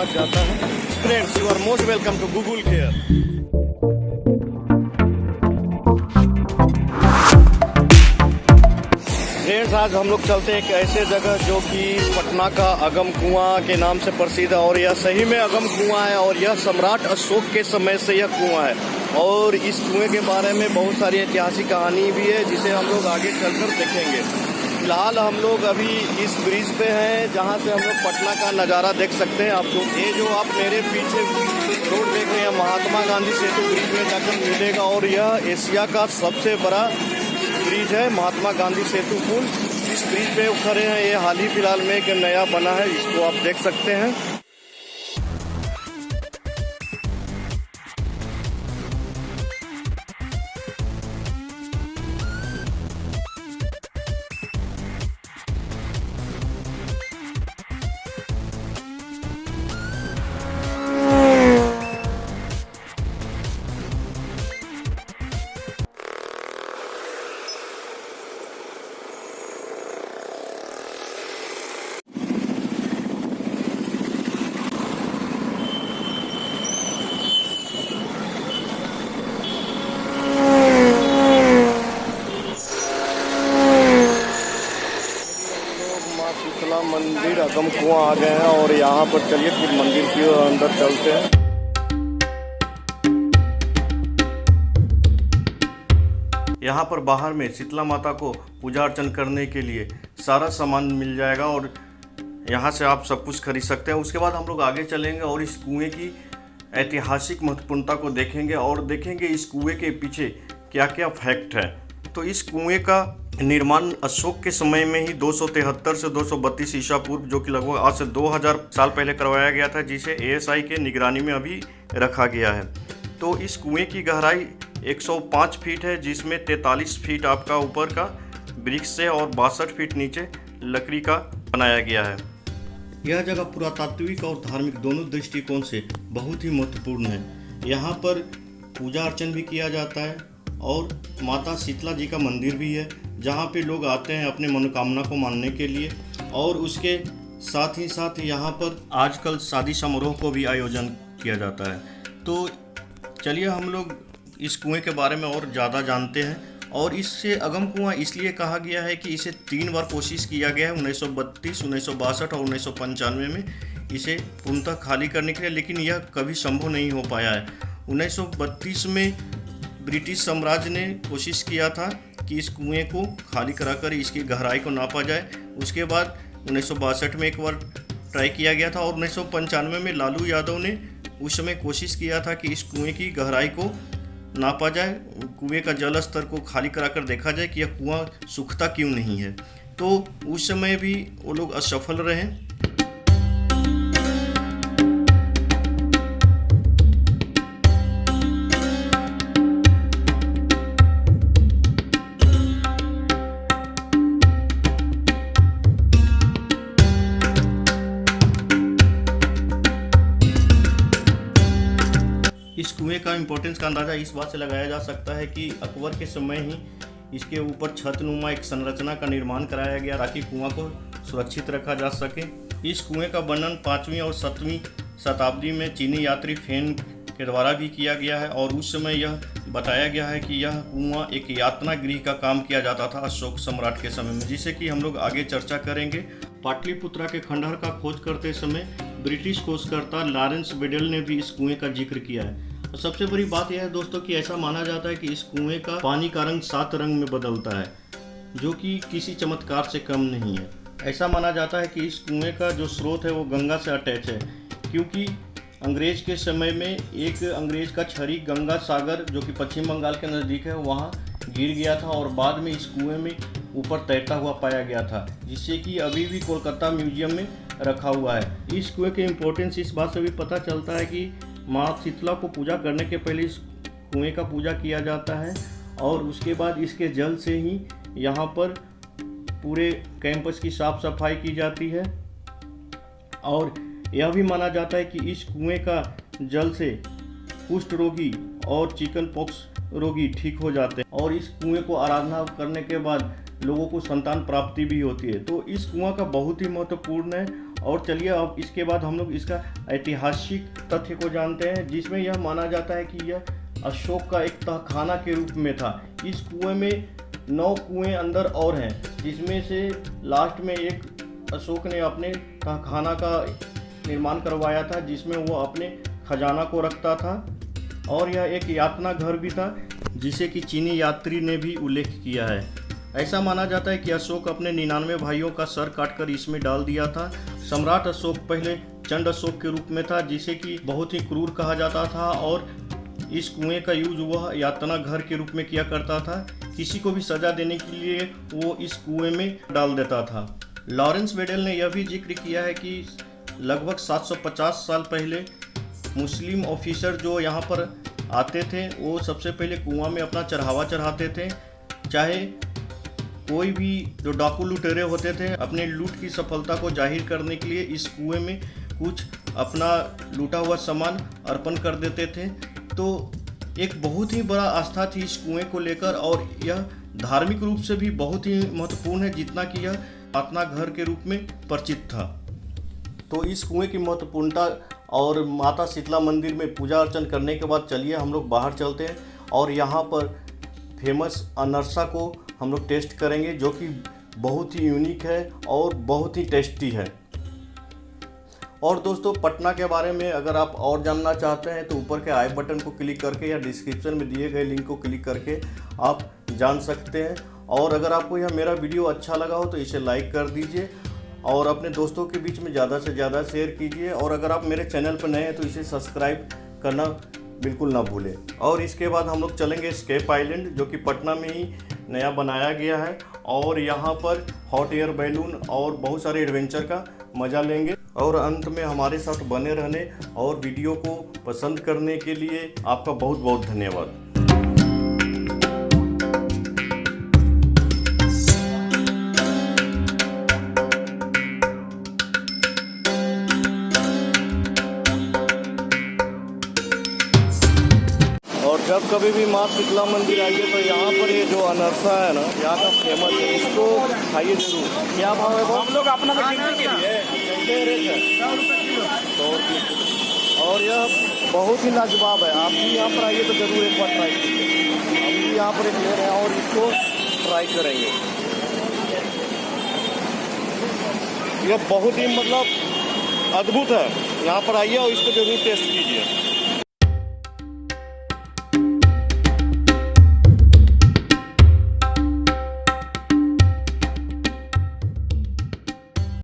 पास जाता है। Friends, you are most welcome to Google care. Friends, आज हम लोग चलते हैं एक ऐसे जगह जो कि पटना का अगम कुआं के नाम से प्रसिद्ध है और यह सही में अगम कुआं है और यह सम्राट अशोक के समय से यह कुआं है और इस कुएं के बारे में बहुत सारी ऐतिहासिक कहानी भी है जिसे हम लोग आगे चलकर देखेंगे। फिलहाल हम लोग अभी इस ब्रिज पे हैं जहां से हम लोग पटना का नज़ारा देख सकते हैं। आपको ये जो आप मेरे पीछे रोड देख रहे हैं महात्मा गांधी सेतु ब्रिज में जाकर मिलेगा और यह एशिया का सबसे बड़ा ब्रिज है महात्मा गांधी सेतु पुल। इस ब्रिज पे खड़े हैं, ये हाल ही फिलहाल में एक नया बना है, इसको आप देख सकते हैं। मंदिर अगम कुआं आ गए हैं और यहाँ पर चलिए फिर मंदिर की अंदर चलते हैं। यहाँ पर बाहर में शीतला माता को पूजा अर्चन करने के लिए सारा सामान मिल जाएगा और यहाँ से आप सब कुछ खरीद सकते हैं। उसके बाद हम लोग आगे चलेंगे और इस कुएं की ऐतिहासिक महत्वपूर्णता को देखेंगे और देखेंगे इस कुएं के पीछे क्या क्या फैक्ट है। तो इस कुएं का निर्माण अशोक के समय में ही 273 से 232 ईसा पूर्व, जो कि लगभग आज से 2000 साल पहले करवाया गया था, जिसे ASI के निगरानी में अभी रखा गया है। तो इस कुएं की गहराई 105 फीट है, जिसमें 43 फीट आपका ऊपर का ब्रिक्स से और 62 फीट नीचे लकड़ी का बनाया गया है। यह जगह पुरातात्विक और धार्मिक दोनों दृष्टिकोण से बहुत ही महत्वपूर्ण है। यहाँ पर पूजा अर्चन भी किया जाता है और माता शीतला जी का मंदिर भी है जहाँ पे लोग आते हैं अपने मनोकामना को मानने के लिए और उसके साथ ही साथ यहाँ पर आजकल शादी समारोह को भी आयोजन किया जाता है। तो चलिए हम लोग इस कुएं के बारे में और ज़्यादा जानते हैं। और इससे अगम कुआं इसलिए कहा गया है कि इसे 3 बार कोशिश किया गया है, 1932, 1962 और 1995 में इसे पूर्णतः खाली करने के लिए, लेकिन यह कभी संभव नहीं हो पाया है। 1932 में ब्रिटिश साम्राज्य ने कोशिश किया था कि इस कुएं को खाली कराकर इसकी गहराई को नापा जाए। उसके बाद 1962 में एक बार ट्राई किया गया था और 1995 में लालू यादव ने उस समय कोशिश किया था कि इस कुएं की गहराई को नापा जाए, कुएं का जल स्तर को खाली कराकर देखा जाए कि यह कुआं सूखता क्यों नहीं है। तो उस समय भी वो लोग असफल रहे। इस कुएं का इम्पोर्टेंस का अंदाज़ा इस बात से लगाया जा सकता है कि अकबर के समय ही इसके ऊपर छतनुमा एक संरचना का निर्माण कराया गया ताकि कुआं को सुरक्षित रखा जा सके। इस कुएं का वर्णन 5वीं और 7वीं शताब्दी में चीनी यात्री फेन के द्वारा भी किया गया है और उस समय यह बताया गया है कि यह कुआं एक यातना गृह का काम किया जाता था अशोक सम्राट के समय में, जिसे कि हम लोग आगे चर्चा करेंगे। पाटलिपुत्रा के खंडहर का खोज करते समय ब्रिटिश खोजकर्ता लॉरेंस बेडल ने भी इस कुएं का जिक्र किया है। और सबसे बड़ी बात यह है दोस्तों कि ऐसा माना जाता है कि इस कुएं का पानी का रंग 7 रंग में बदलता है, जो कि किसी चमत्कार से कम नहीं है। ऐसा माना जाता है कि इस कुएं का जो स्रोत है वो गंगा से अटैच है, क्योंकि अंग्रेज के समय में एक अंग्रेज का छड़ी गंगा सागर, जो कि पश्चिम बंगाल के नज़दीक है, वहाँ गिर गया था और बाद में इस कुएं में ऊपर तैरता हुआ पाया गया था, जिससे कि अभी भी कोलकाता म्यूजियम में रखा हुआ है। इस कुएं के इम्पोर्टेंस इस बात से भी पता चलता है कि माँ शीतला को पूजा करने के पहले इस कुएं का पूजा किया जाता है और उसके बाद इसके जल से ही यहाँ पर पूरे कैंपस की साफ सफाई की जाती है। और यह भी माना जाता है कि इस कुएं का जल से कुष्ठ रोगी और चिकन पॉक्स रोगी ठीक हो जाते हैं और इस कुएं को आराधना करने के बाद लोगों को संतान प्राप्ति भी होती है। तो इस कुआं का बहुत ही महत्वपूर्ण है और चलिए अब इसके बाद हम लोग इसका ऐतिहासिक तथ्य को जानते हैं, जिसमें यह माना जाता है कि यह अशोक का एक तहखाना के रूप में था। इस कुएं में 9 कुएं अंदर और हैं, जिसमें से लास्ट में एक अशोक ने अपने तहखाना का निर्माण करवाया था, जिसमें वो अपने खजाना को रखता था। और यह एक यातना घर भी था, जिसे कि चीनी यात्री ने भी उल्लेख किया है। ऐसा माना जाता है कि अशोक अपने 99 भाइयों का सर काटकर इसमें डाल दिया था। सम्राट अशोक पहले चंड अशोक के रूप में था, जिसे कि बहुत ही क्रूर कहा जाता था, और इस कुएं का यूज वह यातना घर के रूप में किया करता था। किसी को भी सजा देने के लिए वो इस कुएं में डाल देता था। लॉरेंस बेडेल ने यह भी जिक्र किया है कि लगभग 750 साल पहले मुस्लिम ऑफिसर जो यहाँ पर आते थे, वो सबसे पहले कुआं में अपना चढ़ावा चढ़ाते थे। चाहे कोई भी जो डाकू लुटेरे होते थे, अपने लूट की सफलता को जाहिर करने के लिए इस कुएं में कुछ अपना लूटा हुआ सामान अर्पण कर देते थे। तो एक बहुत ही बड़ा आस्था थी इस कुएं को लेकर, और यह धार्मिक रूप से भी बहुत ही महत्वपूर्ण है, जितना कि यह यातना घर के रूप में परिचित था। तो इस कुएं की महत्वपूर्णता और माता शीतला मंदिर में पूजा अर्चन करने के बाद चलिए हम लोग बाहर चलते हैं और यहाँ पर फेमस अनरसा को हम लोग टेस्ट करेंगे, जो कि बहुत ही यूनिक है और बहुत ही टेस्टी है। और दोस्तों, पटना के बारे में अगर आप और जानना चाहते हैं तो ऊपर के आई बटन को क्लिक करके या डिस्क्रिप्शन में दिए गए लिंक को क्लिक करके आप जान सकते हैं। और अगर आपको यह मेरा वीडियो अच्छा लगा हो तो इसे लाइक कर दीजिए और अपने दोस्तों के बीच में ज़्यादा से ज़्यादा शेयर कीजिए। और अगर आप मेरे चैनल पर नए हैं तो इसे सब्सक्राइब करना बिल्कुल ना भूलें। और इसके बाद हम लोग चलेंगे एस्केप आइलैंड, जो कि पटना में ही नया बनाया गया है, और यहाँ पर हॉट एयर बैलून और बहुत सारे एडवेंचर का मज़ा लेंगे। और अंत में हमारे साथ बने रहने और वीडियो को पसंद करने के लिए आपका बहुत बहुत धन्यवाद। और जब कभी भी माँ शीतला मंदिर आइए तो यहाँ पर ये जो अनरसा है ना, यहाँ का फेमस है, इसको खाइए जरूर। क्या भाव है? हम लोग अपना कैसे रेट है? 100 रुपये। और यह बहुत ही लाजवाब है। आप भी यहाँ पर आइए तो जरूर एक बार ट्राई कीजिए। हम भी यहाँ पर एक ले रहे हैं और इसको ट्राई करेंगे। यह बहुत ही मतलब अद्भुत है। यहाँ पर आइए और इसको जरूर टेस्ट कीजिए।